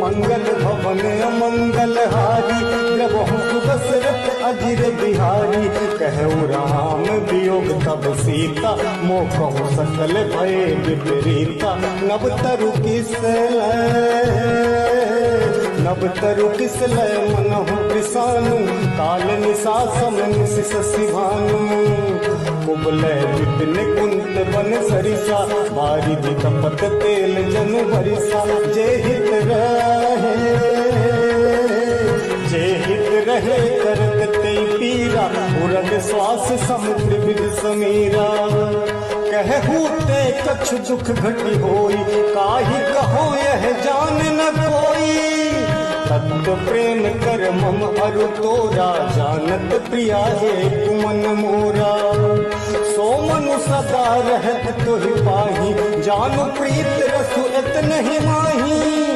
मंगल भवन अमंगल हारी, जब हम दशरथ अजिर बिहारी। कहु राम वियोग तब सीता, मोह सकल भय विपरीता। नव तरु किसलय मनहु कृसानु, काल निशा समन शशि भानु। कुबलय विपिन कुंत बन सरिसा, बारिधि कपट तेल जनु भरिसा। जे हित रहे करत ते पीरा, उरग श्वास समुद्र विद समीरा। कहू ते कछु दुख घटी होई, काहि कहो यह जान न कोई। तत्व प्रेम कर मम अरु तोरा, जानत प्रिया एक मन मोरा। सो मनु सदा रहत तुहि पाही, जानु प्रीत रसु एत नहीं माही।